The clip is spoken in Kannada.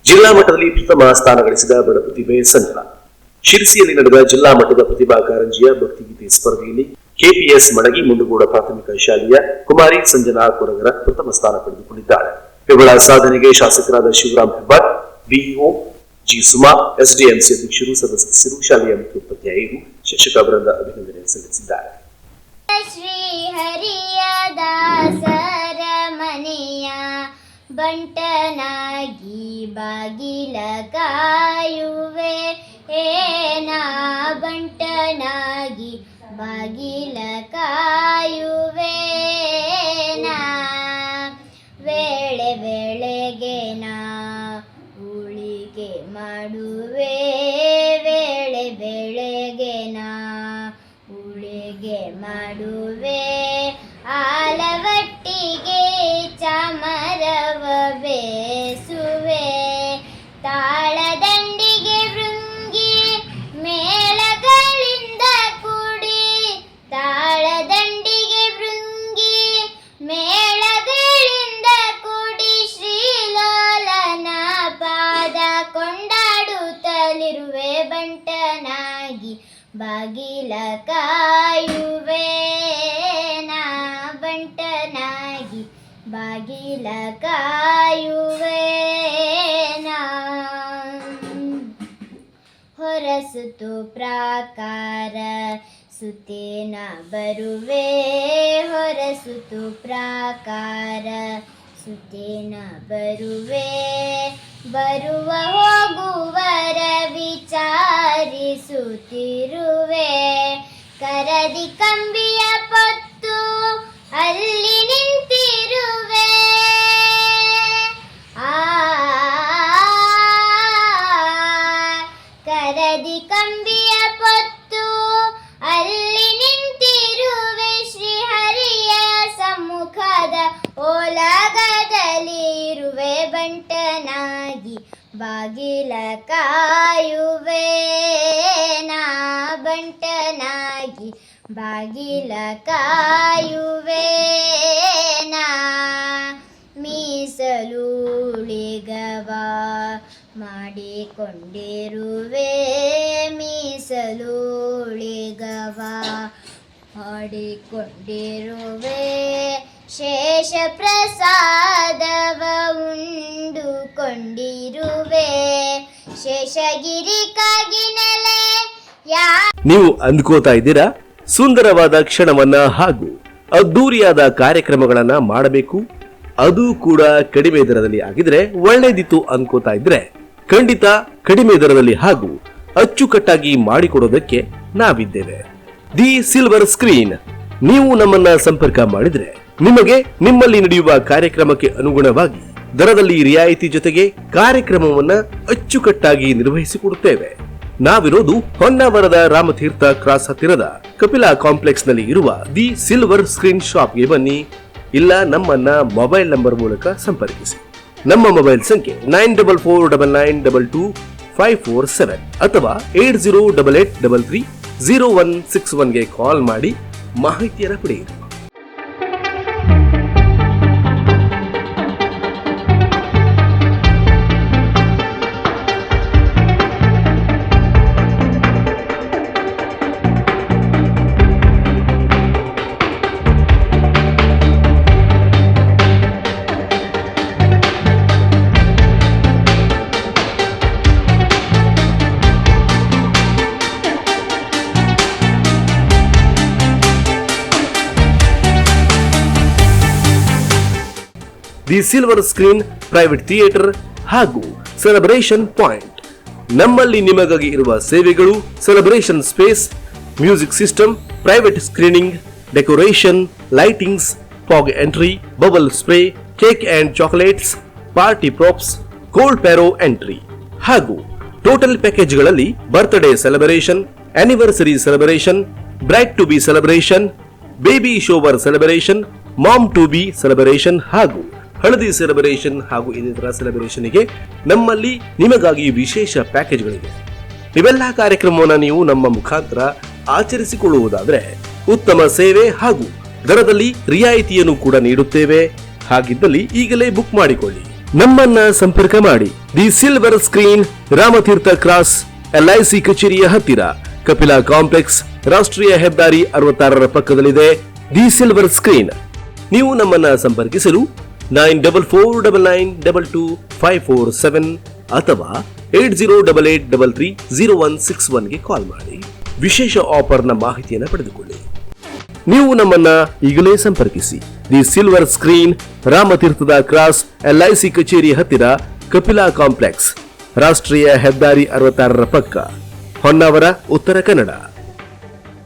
ಜಿಲ್ಲಾ ಮಟ್ಟದಲ್ಲಿ ಪ್ರಥಮ ಸ್ಥಾನ ಗಳಿಸಿದ ಬಡ ಪ್ರತಿಭೆ ಸಂಜನಾ. ಶಿರಸಿಯಲ್ಲಿ ನಡೆದ ಜಿಲ್ಲಾ ಮಟ್ಟದ ಪ್ರತಿಭಾ ಕಾರಂಜಿಯ ಭಕ್ತಿಗೀತೆ ಸ್ಪರ್ಧೆಯಲ್ಲಿ ಕೆಪಿಎಸ್ ಮಣಗಿ ಮುಂಡಗೋಡ ಪ್ರಾಥಮಿಕ ಶಾಲೆಯ ಕುಮಾರಿ ಸಂಜನಾ ಕೊರಗರ ಪ್ರಥಮ ಸ್ಥಾನ ಪಡೆದುಕೊಂಡಿದ್ದಾಳೆ. ಇವಳ ಸಾಧನೆಗೆ ಶಾಸಕರಾದ Shivaram Hebbar, BEO G Suma, SDMC ಅಧ್ಯಕ್ಷರು, ಸದಸ್ಯರು, ಶಾಲೆಯ ಮುಖ್ಯೋಪಾಧ್ಯಾಯರು, ಶಿಕ್ಷಕ ವೃಂದ ಅಭಿನಂದನೆ ಸಲ್ಲಿಸಿದ್ದಾರೆ. ದಾಸರ ಮನೆಯ ಬಂಟನಾಗಿ ಬಾಗಿಲ ಕಾಯುವೆ, ಏನಾ ಬಂಟನಾಗಿ ಬಾಗಿಲ ಕಾಯುವೆ, ವೇಳೆ ವೇಳೆಗೆ ನಾ ಉಳಿಗೆ ಮಾಡುವೆ, ವೇಳೆ ವೇಳೆಗೆ ನಾ ಉಳಿಗೆ ಮಾಡುವೆ, ಆಲವಟ್ಟಿಗೆ ಚಾಮರವ ಬೇಸುವೆ, ತಾಳದಂಡಿಗೆ ಭೃಂಗಿ ಮೇಳಗಳಿಂದ ಕೂಡಿ, ತಾಳದಂಡಿಗೆ ಭೃಂಗಿ ಮೇಳಗಳಿಂದ ಕೂಡಿ, ಶ್ರೀಲೋಲನ ಪಾದ ಕೊಂಡಾಡುತ್ತಲಿರುವೆ, ಬಂಟನಾಗಿ ಬಾಗಿಲ ಕಾಯುವೆ, ನಾ ಬಂಟನಾಗಿ ಬಾಗಿಲ ಕಾಯುವೆ, ಹೊರಸುತ್ತು ಪ್ರಾಕಾರ ಸುತ್ತೇನ ಬರುವೆ, ಹೊರಸುತ್ತು ಪ್ರಾಕಾರ ಸುತ್ತೇನ ಬರುವೆ, ಬರುವ ಹೋಗುವರ ವಿಚಾರಿಸುತ್ತಿರುವೆ, ಕರದಿ ಕಂಬಿಯ ಪೊತ್ತು ಅಲ್ಲಿ ನಿಂತಿರುವೆ, ಕರದಿ ಕಂಬಿಯ ಪೊತ್ತು ಅಲ್ಲಿ ನಿಂತಿರುವೆ, ಶ್ರೀಹರಿಯ ಸಮ್ಮುಖದ ಓಲಗದಲ್ಲಿ ಇರುವೆ, ಬಂಟನಾಗಿ ಬಾಗಿಲ ಕಾಯುವೆ, ನಾ ಬಂಟನಾಗಿ ಬಾಗಿಲ ಕಾಯುವೆ, ಮೀಸಲುಳಿಗವ ಮಾಡಿಕೊಂಡಿರುವೆ, ಮೀಸಲುಳಿಗವ ಮಾಡಿಕೊಂಡಿರುವೆ, ಶೇಷ ಪ್ರಸಾದವ ಉಂಡುಕೊಂಡಿರುವೆ, ಶೇಷಗಿರಿ ಕಾಗಿನೆಲೆ ನೀವು ಅಂದ್ಕೋತಾ ಇದ್ದೀರಾ ಸುಂದರವಾದ ಕ್ಷಣವನ್ನ ಹಾಗೂ ಅದ್ದೂರಿಯಾದ ಕಾರ್ಯಕ್ರಮಗಳನ್ನ ಮಾಡಬೇಕು, ಅದು ಕೂಡ ಕಡಿಮೆ ದರದಲ್ಲಿ ಆಗಿದ್ರೆ ಒಳ್ಳೇದಿತ್ತು ಅನ್ಕೋತಾ ಇದ್ರೆ ಖಂಡಿತ ಕಡಿಮೆ ದರದಲ್ಲಿ ಹಾಗೂ ಅಚ್ಚುಕಟ್ಟಾಗಿ ಮಾಡಿಕೊಡೋದಕ್ಕೆ ನಾವಿದ್ದೇವೆ. The silver screen. ನೀವು ನಮ್ಮನ್ನ ಸಂಪರ್ಕ ಮಾಡಿದ್ರೆ ನಿಮಗೆ ನಿಮ್ಮಲ್ಲಿ ನಡೆಯುವ ಕಾರ್ಯಕ್ರಮಕ್ಕೆ ಅನುಗುಣವಾಗಿ ದರದಲ್ಲಿ ರಿಯಾಯಿತಿ ಜೊತೆಗೆ ಕಾರ್ಯಕ್ರಮವನ್ನ ಅಚ್ಚುಕಟ್ಟಾಗಿ ನಿರ್ವಹಿಸಿಕೊಡುತ್ತೇವೆ. ನಾವಿರೋದು ಹೊನ್ನಾವರದ ರಾಮತೀರ್ಥ ಕ್ರಾಸ್ ಹತ್ತಿರದ ಕಪಿಲಾ ಕಾಂಪ್ಲೆಕ್ಸ್ ನಲ್ಲಿ ಇರುವ ದಿ ಸಿಲ್ವರ್ ಸ್ಕ್ರೀನ್ ಶಾಪ್ಗೆ ಬನ್ನಿ, ಇಲ್ಲ ನಮ್ಮನ್ನ ಮೊಬೈಲ್ ನಂಬರ್ ಮೂಲಕ ಸಂಪರ್ಕಿಸಿ. ನಮ್ಮ ಮೊಬೈಲ್ ಸಂಖ್ಯೆ 9449922547 ಅಥವಾ 8088330161 ಗೆ ಕಾಲ್ ಮಾಡಿ ಮಾಹಿತಿಯನ್ನು ಪಡೆಯಿರಿ. The silver screen private theatre ಹಾಗೂ ಸೆಲೆಬ್ರೇಷನ್ ಪಾಯಿಂಟ್. ನಮ್ಮಲ್ಲಿ ನಿಮಗಾಗಿ ಇರುವ ಸೇವೆಗಳು: celebration space, music system, private screening, decoration, lightings, fog entry, bubble spray, cake and chocolates, party props, cold pyro entry ಹಾಗೂ ಟೋಟಲ್ ಪ್ಯಾಕೇಜ್ಗಳಲ್ಲಿ birthday celebration, anniversary celebration, bride to be celebration, baby shower celebration, mom to be celebration ಹಾಗೂ ಹಳದಿ ಸೆಲೆಬ್ರೇಷನ್ ಹಾಗೂ ಇನ್ನಿತರ ಸೆಲೆಬ್ರೇಷನ್ಗೆ ನಮ್ಮಲ್ಲಿ ನಿಮಗಾಗಿ ವಿಶೇಷ ಪ್ಯಾಕೇಜ್ಗಳಿವೆ. ಇವೆಲ್ಲ ಕಾರ್ಯಕ್ರಮವನ್ನು ನೀವು ನಮ್ಮ ಮುಖಾಂತರ ಆಚರಿಸಿಕೊಳ್ಳುವುದಾದರೆ ಉತ್ತಮ ಸೇವೆ ಹಾಗೂ ದರದಲ್ಲಿ ರಿಯಾಯಿತಿಯನ್ನು ಕೂಡ ನೀಡುತ್ತೇವೆ. ಹಾಗಿದ್ದಲ್ಲಿ ಈಗಲೇ ಬುಕ್ ಮಾಡಿಕೊಳ್ಳಿ. ನಮ್ಮನ್ನ ಸಂಪರ್ಕ ಮಾಡಿ. The silver screen, Ramtirth cross, LIC ಕಚೇರಿಯ ಹತ್ತಿರ, ಕಪಿಲಾ ಕಾಂಪ್ಲೆಕ್ಸ್, ರಾಷ್ಟ್ರೀಯ ಹೆದ್ದಾರಿ 66ರ ಪಕ್ಕದಲ್ಲಿದೆ ದಿ ಸಿಲ್ವರ್ ಸ್ಕ್ರೀನ್. ನೀವು ನಮ್ಮನ್ನ ಸಂಪರ್ಕಿಸಲು 9449922547 ಅಥವಾ 8088330161ಗೆ ಕಾಲ್ ಮಾಡಿ. ವಿಶೇಷ ಆಫರ್ನ ಮಾಹಿತಿಯನ್ನು ಪಡೆದುಕೊಳ್ಳಿ. ನೀವು ನಮ್ಮನ್ನ ಈಗಲೇ ಸಂಪರ್ಕಿಸಿ. ದಿ ಸಿಲ್ವರ್ ಸ್ಕ್ರೀನ್, ರಾಮತೀರ್ಥದ ಕ್ರಾಸ್, LIC ಕಚೇರಿ ಹತ್ತಿರ, ಕಪಿಲಾ ಕಾಂಪ್ಲೆಕ್ಸ್, ರಾಷ್ಟ್ರೀಯ ಹೆದ್ದಾರಿ 66ರ ಪಕ್ಕ, ಹೊನ್ನಾವರ, ಉತ್ತರ ಕನ್ನಡ.